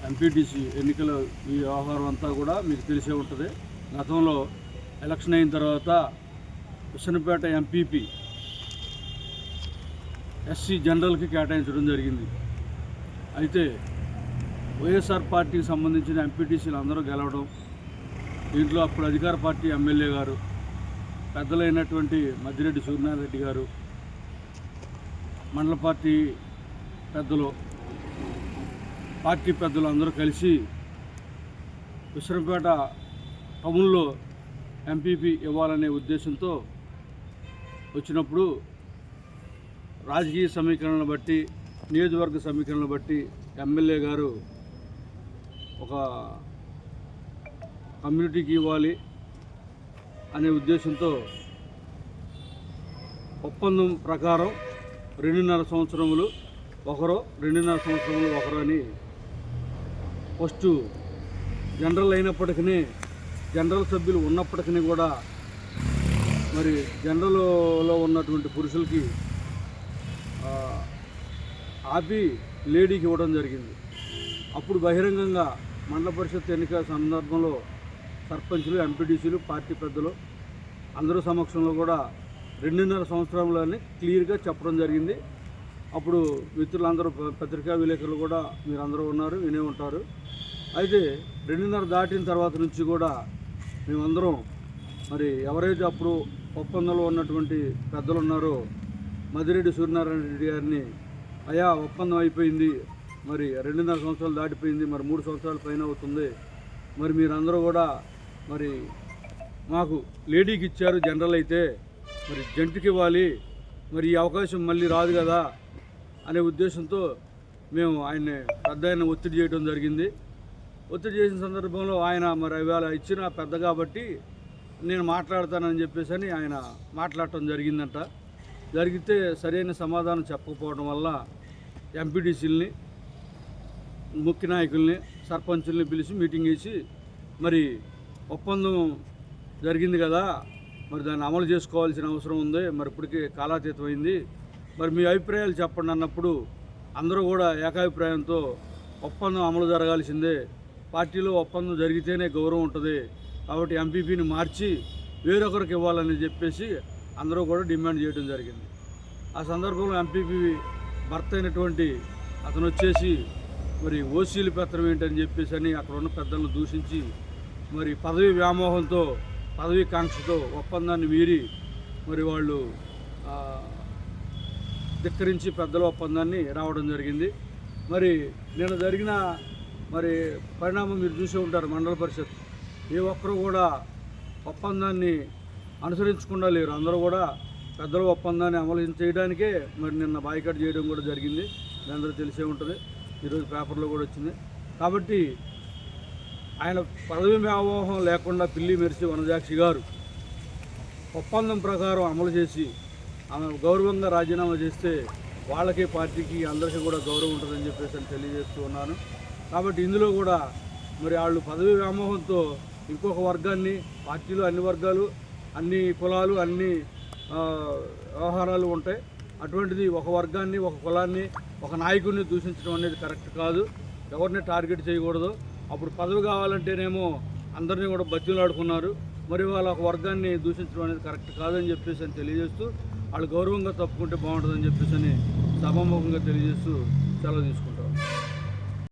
MPTC ఎన్నికల ఈ వ్యవహారం అంతా కూడా మీకు తెలిసే ఉంటుంది. గతంలో ఎలక్షన్ అయిన తర్వాత విసనపేట ఎంపీపీ ఎస్సీ జనరల్కి కేటాయించడం జరిగింది. అయితే వైఎస్ఆర్ పార్టీకి సంబంధించిన ఎంపీటీసీలు అందరూ గెలవడం, దీంట్లో అప్పుడు అధికార పార్టీ ఎమ్మెల్యే గారు పెద్దలైనటువంటి మద్దిరెడ్డి సూర్యనారాయణ రెడ్డి గారు, మండల పార్టీ పెద్దలు, పార్టీ పెద్దలు అందరూ కలిసి విసనపేట టౌన్లో ఎంపీపీ ఇవ్వాలనే ఉద్దేశంతో వచ్చినప్పుడు రాజకీయ సమీకరణను బట్టి, నియోజకవర్గ సమీకరణను బట్టి ఎమ్మెల్యే గారు ఒక కమ్యూనిటీకి ఇవ్వాలి అనే ఉద్దేశంతో ఒప్పందం ప్రకారం 2.5 సంవత్సరములు ఒకరు, 2.5 సంవత్సరములు ఒకరు అని ఫస్ట్ జనరల్ అయినప్పటికీ, జనరల్ సభ్యులు ఉన్నప్పటికీ కూడా మరి జనరల్లో ఉన్నటువంటి పురుషులకి ఆపి లేడీకి ఇవ్వడం జరిగింది. అప్పుడు బహిరంగంగా మండల పరిషత్ ఎన్నికల సందర్భంలో సర్పంచులు, ఎంపీటీసీలు, పార్టీ పెద్దలు అందరూ సమక్షంలో కూడా 2.5 సంవత్సరాలని క్లియర్గా చెప్పడం జరిగింది. అప్పుడు మిత్రులందరూ, పత్రికా విలేకరులు కూడా మీరందరూ ఉన్నారు, వినే ఉంటారు. అయితే 2.5 దాటిన తర్వాత నుంచి కూడా మేమందరం మరి ఎవరైతే అప్పుడు ఒప్పందంలో ఉన్నటువంటి పెద్దలు ఉన్నారో మద్దిరెడ్డి సూర్యనారాయణ రెడ్డి గారిని, అయ్యా ఒప్పందం అయిపోయింది, మరి 2.5 సంవత్సరాలు దాటిపోయింది, మరి 3 సంవత్సరాల పైన అవుతుంది, మరి మీరందరూ కూడా మరి మాకు లేడీకి ఇచ్చారు జనరల్ అయితే, మరి జంటుకి ఇవ్వాలి, మరి ఈ అవకాశం మళ్ళీ రాదు కదా అనే ఉద్దేశంతో మేము ఆయన ఒత్తిడి చేయడం జరిగింది. ఒత్తిడి చేసిన సందర్భంలో ఆయన మరి ఇవాళ ఇచ్చిన పెద్ద కాబట్టి నేను మాట్లాడతానని చెప్పేసి అని ఆయన మాట్లాడటం జరిగిందంట. జరిగితే సరైన సమాధానం చెప్పకపోవడం వల్ల ఎంపీటీసీలని, ముఖ్య నాయకుల్ని, సర్పంచుల్ని పిలిచి మీటింగ్ వేసి మరి ఒప్పందం జరిగింది కదా, మరి దాన్ని అమలు చేసుకోవాల్సిన అవసరం ఉంది, మరి ఇప్పటికీ కాలాతీతమైంది, మరి మీ అభిప్రాయాలు చెప్పండి అన్నప్పుడు అందరూ కూడా ఏకాభిప్రాయంతో ఒప్పందం అమలు జరగాల్సిందే, పార్టీలో ఒప్పందం జరిగితేనే గౌరవం ఉంటుంది, కాబట్టి ఎంపీపీని మార్చి వేరొకరికి ఇవ్వాలని చెప్పేసి అందరూ కూడా డిమాండ్ చేయడం జరిగింది. ఆ సందర్భంలో ఎంపీపీ భర్త అయినటువంటి అతను వచ్చేసి మరి ఓసీలు పెత్తనం ఏంటని చెప్పేసి అని అక్కడ ఉన్న పెద్దలను దూషించి మరి పదవి వ్యామోహంతో, పదవీ కాంక్షతో ఒప్పందాన్ని మీరి మరి వాళ్ళు ధిక్కరించి పెద్దల ఒప్పందాన్ని రావడం జరిగింది. మరి నిన్న జరిగిన మరి పరిణామం మీరు చూసే ఉంటారు. మండల పరిషత్ ఏ ఒక్కరు కూడా ఒప్పందాన్ని అనుసరించకుండా లేరు. అందరూ కూడా పెద్దల ఒప్పందాన్ని అమలు చేయడానికే మరి నిన్న బాయ్కాట్ చేయడం కూడా జరిగింది. మీ అందరూ తెలిసే ఉంటుంది, ఈరోజు పేపర్లో కూడా వచ్చింది. కాబట్టి ఆయన పదవి వ్యామోహం లేకుండా పిల్లి మెరిసి వనజాక్షి గారు ఒప్పందం ప్రకారం అమలు చేసి ఆమె గౌరవంగా రాజీనామా చేస్తే వాళ్ళకి, పార్టీకి, అందరికీ కూడా గౌరవం ఉంటుందని చెప్పేసి అని తెలియజేస్తూ ఉన్నాను. కాబట్టి ఇందులో కూడా మరి వాళ్ళు పదవి వ్యామోహంతో ఇంకొక వర్గాన్ని, పార్టీలో అన్ని వర్గాలు, అన్ని కులాలు, అన్ని వ్యవహారాలు ఉంటాయి, అటువంటిది ఒక వర్గాన్ని, ఒక కులాన్ని, ఒక నాయకుడిని దూషించడం అనేది కరెక్ట్ కాదు. ఎవరిని టార్గెట్ చేయకూడదు. అప్పుడు పదవి కావాలంటేనేమో అందరినీ కూడా బతిలాడుకున్నారు. మరి వాళ్ళ ఒక వర్గాన్ని దూషించడం అనేది కరెక్ట్ కాదని చెప్పేసి అని తెలియజేస్తూ వాళ్ళు గౌరవంగా తప్పుకుంటే బాగుంటుందని చెప్పేసి అని సభాముఖంగా తెలియజేస్తూ సెలవు తీసుకుంటాం.